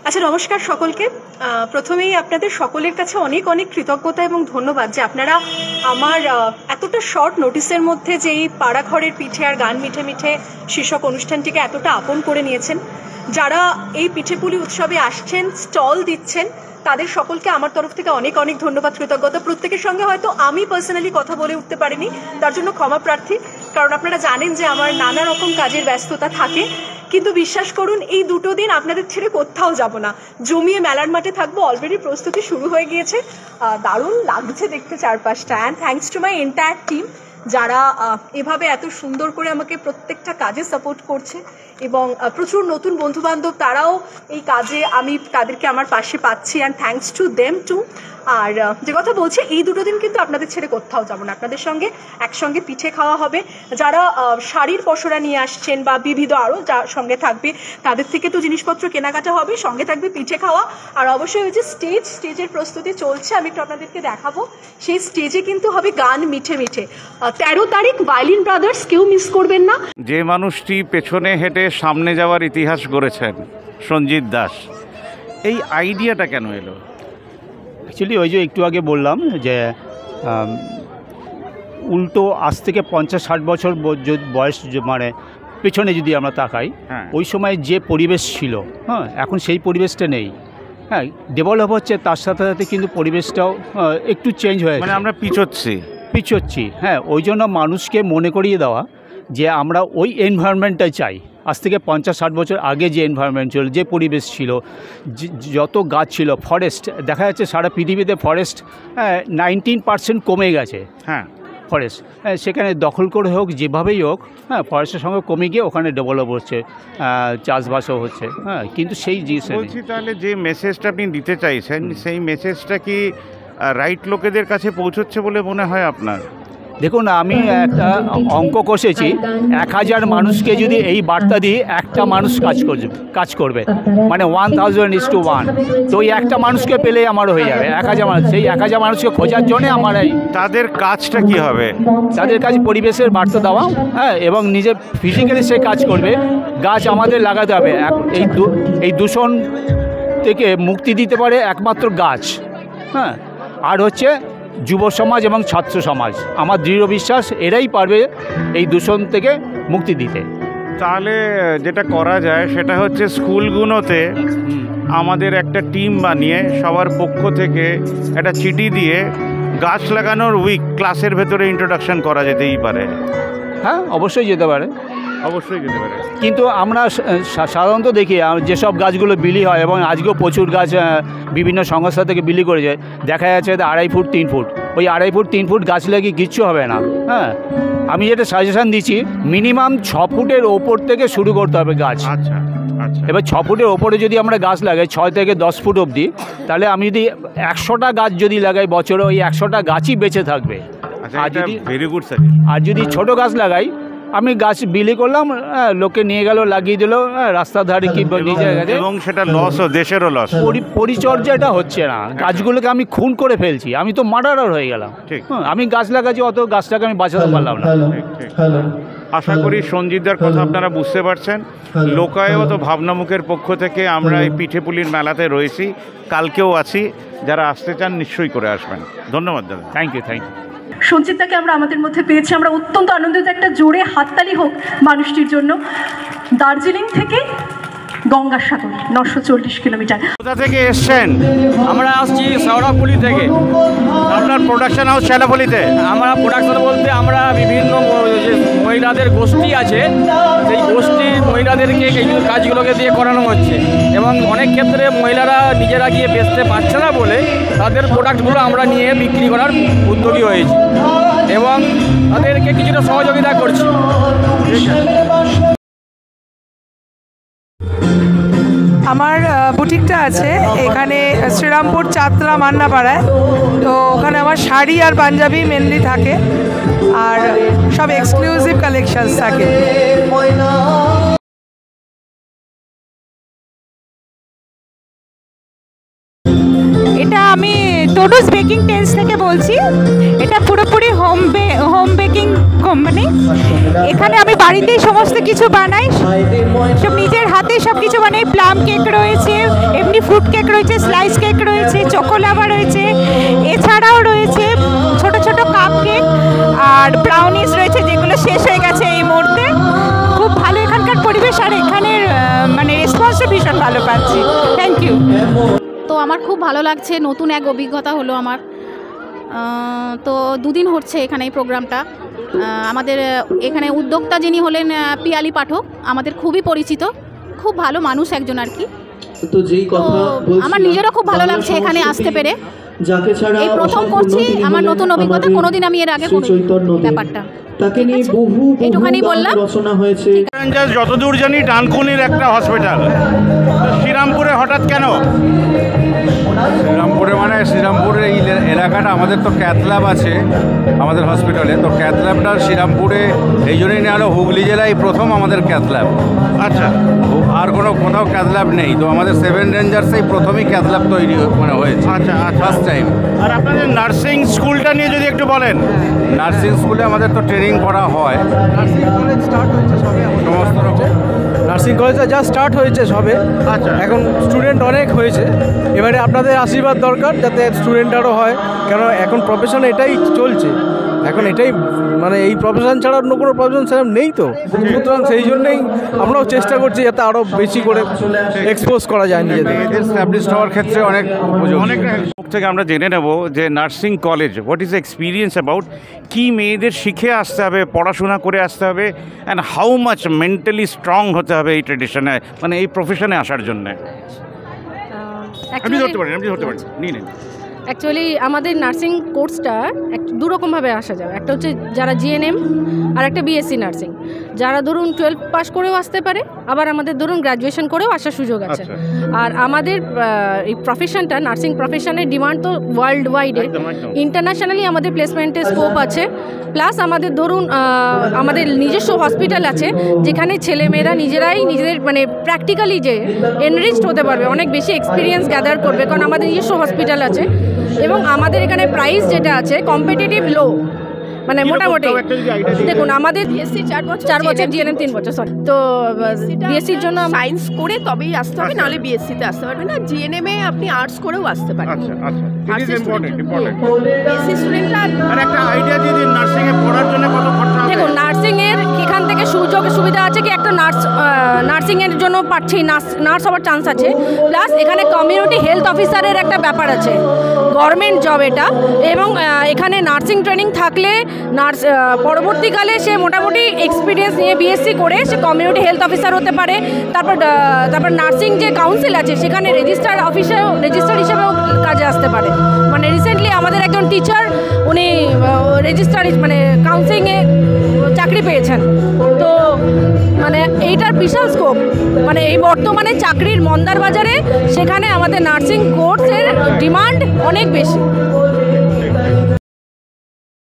আচ্ছা, নমস্কার সকলকে। প্রথমেই আপনাদের সকলের কাছে অনেক অনেক কৃতজ্ঞতা এবং ধন্যবাদ যে আপনারা আমার এতটা শর্ট নোটিসের মধ্যে যে এই পাড়াঘরের পিঠে আর গান মিঠে মিঠে শীর্ষক অনুষ্ঠানটিকে এতটা আপন করে নিয়েছেন। যারা এই পিঠেপুলি উৎসবে আসছেন, স্টল দিচ্ছেন, তাদের সকলকে আমার তরফ থেকে অনেক অনেক ধন্যবাদ, কৃতজ্ঞতা। প্রত্যেকের সঙ্গে হয়তো আমি পার্সোনালি কথা বলে উঠতে পারিনি, তার জন্য ক্ষমা প্রার্থী, কারণ আপনারা জানেন যে আমার নানা রকম কাজের ব্যস্ততা থাকে। কিন্তু বিশ্বাস করুন, এই দুটো দিন আপনাদের ছেড়ে কোথাও যাব না, জমিয়ে মেলার মাঠে থাকবো। অলরেডি প্রস্তুতি শুরু হয়ে গিয়েছে, দারুণ লাগছে দেখতে চারপাশটা। And thanks to my entire team, যারা এভাবে এত সুন্দর করে আমাকে প্রত্যেকটা কাজে সাপোর্ট করছে, এবং প্রচুর নতুন বন্ধুবান্ধব, তারাও এই কাজে আমি তাদেরকে আমার পাশে পাচ্ছি। And thanks to them too. আর যে কথা বলছি, এই দুটো দিন কিন্তু আপনাদের ছেড়ে কোথাও যাব না, আপনাদের সঙ্গে একসঙ্গে পিঠে খাওয়া হবে। যারা শাড়ির পসরা নিয়ে আসছেন বা বিবিধ আরও যা সঙ্গে থাকবে, তাদের থেকে তো জিনিসপত্র কেনাকাটা হবে, সঙ্গে থাকবে পিঠে খাওয়া। আর অবশ্যই ওই যে স্টেজের প্রস্তুতি চলছে, আমি একটু আপনাদেরকে দেখাবো। সেই স্টেজে কিন্তু হবে গান মিঠে মিঠে। 13 তারিখ ভায়োলিন ব্রাদার্স, কেউ মিস করবেন না। যে মানুষটি পেছনে হেঁটে সামনে যাওয়ার ইতিহাস গড়েছেন, সঞ্জিত দাস, এই আইডিয়াটা কেন এলো? অ্যাকচুয়ালি ওই যে একটু আগে বললাম যে উল্টো আজ থেকে 50-60 বছর বয়স, মানে পেছনে যদি আমরা তাকাই, ওই সময় যে পরিবেশ ছিল, এখন সেই পরিবেশটা নেই। হ্যাঁ, ডেভেলপ হচ্ছে, তার সাথে সাথে কিন্তু পরিবেশটাও একটু চেঞ্জ হয়ে গেছে। আমরা পিছোচ্ছি। হ্যাঁ, ওই জন্য মানুষকে মনে করিয়ে দেওয়া যে আমরা ওই এনভায়রনমেন্টটাই চাই। আজ থেকে 50-60 বছর আগে যে এনভায়রনমেন্ট ছিল, যে পরিবেশ ছিল, যত গাছ ছিল, ফরেস্ট দেখা যাচ্ছে সারা পৃথিবীতে ফরেস্ট 19% কমে গেছে। হ্যাঁ, ফরেস্ট সেখানে দখল করে হোক, যেভাবেই হোক, ফরেস্টের সঙ্গে কমে গিয়ে ওখানে ডেভেলপ হচ্ছে, চাষবাসও হচ্ছে। কিন্তু সেই জিনিস বলছি, তাহলে যে মেসেজটা আপনি দিতে চাইছেন, সেই মেসেজটা কি রাইট লোকেদের কাছে পৌঁছচ্ছে বলে মনে হয় আপনার? দেখুন, আমি একটা অঙ্ক কষেছি, 1000 মানুষকে যদি এই বার্তা দিই, একটা মানুষ কাজ করবে, মানে 1000:1। তো ওই একটা মানুষকে পেলেই আমার হয়ে যাবে 1000 মানুষ। সেই 1000 মানুষকে খোঁজার জন্যে আমার তাদের কাজটা কি হবে? তাদের কাছে পরিবেশের বার্তা দেওয়া, এবং নিজে ফিজিক্যালি সে কাজ করবে। গাছ আমাদের লাগাতে হবে। এই দূষণ থেকে মুক্তি দিতে পারে একমাত্র গাছ। আর হচ্ছে যুব সমাজ এবং ছাত্র সমাজ। আমার দৃঢ় বিশ্বাস এরাই পারবে এই দূষণ থেকে মুক্তি দিতে। তাহলে যেটা করা যায় সেটা হচ্ছে স্কুলগুলোতে আমাদের একটা টিম বানিয়ে সবার পক্ষ থেকে একটা চিঠি দিয়ে গাছ লাগানোর উইক ক্লাসের ভেতরে ইন্ট্রোডাকশন করা যেতেই পারে। হ্যাঁ, অবশ্যই যেতে পারে। কিন্তু আমরা সাধারণত দেখি যেসব গাছগুলো বিলি হয়, এবং আজকেও প্রচুর গাছ বিভিন্ন সংস্থা থেকে বিলি করেছে, দেখা যাচ্ছে 2.5 ফুট 3 ফুট। ওই 2.5 ফুট 3 ফুট গাছ লাগিয়ে কিচ্ছু হবে না। আমি যেটা সাজেশান দিচ্ছি, মিনিমাম 6 ফুটের ওপর থেকে শুরু করতে হবে গাছ। আচ্ছা। এবার 6 ফুটের ওপরে যদি আমরা গাছ লাগাই 6 থেকে 10 ফুট অবধি, তাহলে আমি যদি 100টা গাছ যদি লাগাই বছরে, ওই 100টা গাছই বেঁচে থাকবে। আর যদি ছোট গাছ লাগাই, আমি গাছ বিলি করলাম, লোকে নিয়ে গেল, লাগিয়ে দিল রাস্তার ধারে কি নিজের কাছে, এবং সেটা লসও, দেশেরও লস। পরিচর্যাটা হচ্ছে না, গাছগুলোকে আমি খুন করে ফেলছি, আমি তো মার্ডারার হয়ে গেলাম। আমি গাছ লাগাচ্ছি, অত গাছটাকে আমি বাঁচাতে পারলাম না। আশা করি সঞ্জিতদার কথা আপনারা বুঝতে পারছেন। লোকায়ত ভাবনামুখের পক্ষ থেকে আমরা এই পিঠেপুলির মেলাতে রয়েছি, কালকেও আছি। যারা আসতে চান নিশ্চয়ই করে আসবেন। ধন্যবাদ দাদা। Thank you. সঞ্জিতদাকে আমরা আমাদের মধ্যে পেয়েছি, আমরা অত্যন্ত আনন্দিত। একটা জোরে হাততালি হোক মানুষটির জন্য। দার্জিলিং থেকে গঙ্গাসাগর 940 কিলোমিটার। কোথা থেকে এসছেন? আমরা আসছি শেওড়াফুলি থেকে। আপনার প্রোডাকশন হাউস শেওড়াফুলিতে? আমরা প্রোডাকশন বলতে আমরা বিভিন্ন যে মহিলাদের গোষ্ঠী আছে, সেই গোষ্ঠীর মহিলাদেরকে এই কাজগুলোকে দিয়ে করানো হচ্ছে, এবং অনেক ক্ষেত্রে মহিলারা নিজেরা গিয়ে বেচতে পারছে না বলে তাদের প্রোডাক্টগুলো আমরা নিয়ে বিক্রি করার উদ্যোগী হয়েছি, এবং তাদেরকে কিছুটা সহযোগিতা করছি। আমার বুটিকটা আছে এখানে শ্রীরামপুর চাতরা মান্নাপাড়ায়। তো ওখানে আমার শাড়ি আর পাঞ্জাবি মেনলি থাকে, আর সব এক্সক্লুসিভ কালেকশনস থাকে। এটা আমি টোটোস বেকারি বেকিং টেলস থেকে বলছি। এটা পুরোপুরি হোম বেকিং কোম্পানি। এখানে আমি বাড়িতেই সমস্ত কিছু বানাই, সব নিজের হাতে সব কিছু বানাই। প্লাম কেক রয়েছে, এমনি ফ্রুট কেক রয়েছে, স্লাইস কেক রয়েছে, চকোলাভা রয়েছে, এছাড়াও রয়েছে ছোট ছোট কাপ কেক আর ব্রাউনিস রয়েছে, যেগুলো শেষ হয়ে গেছে এই মুহূর্তে। খুব ভালো এখানকার পরিবেশ, আর এখানের মানে রেসপন্সও ভীষণ ভালো পাচ্ছি। Thank you. তো আমার খুব ভালো লাগছে, নতুন এক অভিজ্ঞতা হলো আমার। তো দুদিন হচ্ছে এখানে এই প্রোগ্রামটা। আমাদের এখানে উদ্যোক্তা যিনি হলেন পিয়ালি পাঠক, আমাদের খুবই পরিচিত, খুব ভালো মানুষ একজন আর কি। তো আমার নিজেরও খুব ভালো লাগছে এখানে আসতে পেরে। এই প্রথম করছি, আমার নতুন অভিজ্ঞতা, কোনোদিন আমি এর আগে ব্যাপারটা একটুখানি বললাম। যতদূর জানি ডানকুনির একটা হসপিটাল, শ্রীরামপুরে হঠাৎ কেন? শ্রীরামপুরে মানে শ্রীরামপুরের এই এলাকাটা, আমাদের তো ক্যাথ ল্যাব আছে আমাদের হসপিটালে, তো ক্যাথ ল্যাবটা শ্রীরামপুরে এই জন্যই নেওয়া হলো। হুগলি জেলায় প্রথম আমাদের ক্যাথ ল্যাব। আচ্ছা, আর কোথাও ক্যাথ ল্যাব নেই, তো আমাদের 7 রেঞ্জার্সেই প্রথমই ক্যাথ ল্যাব তৈরি হয়েছে। আচ্ছা, ফার্স্ট টাইম। আর আপনাদের নার্সিং স্কুলটা নিয়ে যদি একটু বলেন। নার্সিং স্কুলে আমাদের তো ট্রেনিং করা হয়, সমস্ত রকম। নার্সিং কলেজটা যা স্টার্ট হয়েছে সবে। আচ্ছা, এখন স্টুডেন্ট অনেক হয়েছে, এবারে আপনাদের আশীর্বাদ দরকার যাতে স্টুডেন্ট আরও হয়, কেন এখন প্রফেশন এটাই চলছে, এখন এটাই মানে এই প্রফেশন ছাড়া অন্য কোনো প্রফেশন সেরকম নেই। তো সুতরাং সেই জন্যই আমরাও চেষ্টা করছি যাতে আরও বেশি করে এক্সপোজ করা যায় নিজেদের। এস্টাবলিশ হওয়ার ক্ষেত্রে অনেক মুখ থেকে আমরা জেনে নেব যে nursing college, what is experience about, কি মেয়েদের শিখে আসতে হবে, পড়াশোনা করে আসতে হবে, and how much mentally strong হতে হবে এই ট্রেডিশনে, মানে এই প্রফেশনে আসার জন্যে। আপনি ধরতে পারেন, নিয়ে নিন। অ্যাকচুয়ালি আমাদের নার্সিং কোর্সটা দুরকমভাবে আসা যাবে। একটা হচ্ছে যারা জিএনএম, আর একটা বিএসসি নার্সিং। যারা ধরুন 12 পাস করেও আসতে পারে, আবার আমাদের ধরুন গ্র্যাজুয়েশন করেও আসার সুযোগ আছে। আর আমাদের এই প্রফেশনটা, নার্সিং প্রফেশনের ডিমান্ড তো ওয়ার্ল্ড ওয়াইডে, ইন্টারন্যাশনালি আমাদের প্লেসমেন্টের স্কোপ আছে। প্লাস আমাদের ধরুন আমাদের নিজস্ব হসপিটাল আছে, যেখানে ছেলেমেয়েরা নিজেরাই নিজেদের মানে প্র্যাকটিক্যালি যে এনরিচড হতে পারবে, অনেক বেশি এক্সপিরিয়েন্স গ্যাদার করবে, কারণ আমাদের নিজস্ব হসপিটাল আছে। এবং আমাদের এখানে প্রাইস যেটা আছে কম্পিটিটিভ লো, মানে মোটামুটি দেখুন আমাদের বিএসসি 4 বছর, জিএনএম 3 বছর, সরি। তো বিএসসির জন্য সায়েন্স করে তবেই আসতে হবে, নাহলে বিএসসিতে আসতে পারবে না। জিএনএমে আপনি আর্টস করেও আসতে পারেন। বিএসসি স্টুডেন্টরা আর একটা আইডিয়া দিয়ে দিন, নার্সিং এ পড়ার জন্য কত খরচা হবে? দেখুন নার্সিং এর এখান থেকে সুবিধা আছে কি, একটা নার্সিং এর জন্য পাচ্ছি, নার্স হওয়ার চান্স আছে। প্লাস এখানে কমিউনিটি হেলথ অফিসারের একটা ব্যাপার আছে, গভর্নমেন্ট জব এটা। এবং এখানে নার্সিং ট্রেনিং থাকলে পরবর্তীকালে সে মোটামুটি এক্সপিরিয়েন্স নিয়ে বিএসসি করে সে কমিউনিটি হেলথ অফিসার হতে পারে। তারপর নার্সিং যে কাউন্সিল আছে সেখানে রেজিস্টার হিসেবেও কাজে আসতে পারে। মানে রিসেন্টলি আমাদের একজন টিচার, উনি রেজিস্টার মানে কাউন্সিলিংয়ে চাকরি পেয়েছেন। তো মানে এইটার বিশাল স্কোপ, মানে এই বর্তমানে চাকরির মন্দার বাজারে সেখানে আমাদের নার্সিং কোর্সের ডিমান্ড অনেক বেশি।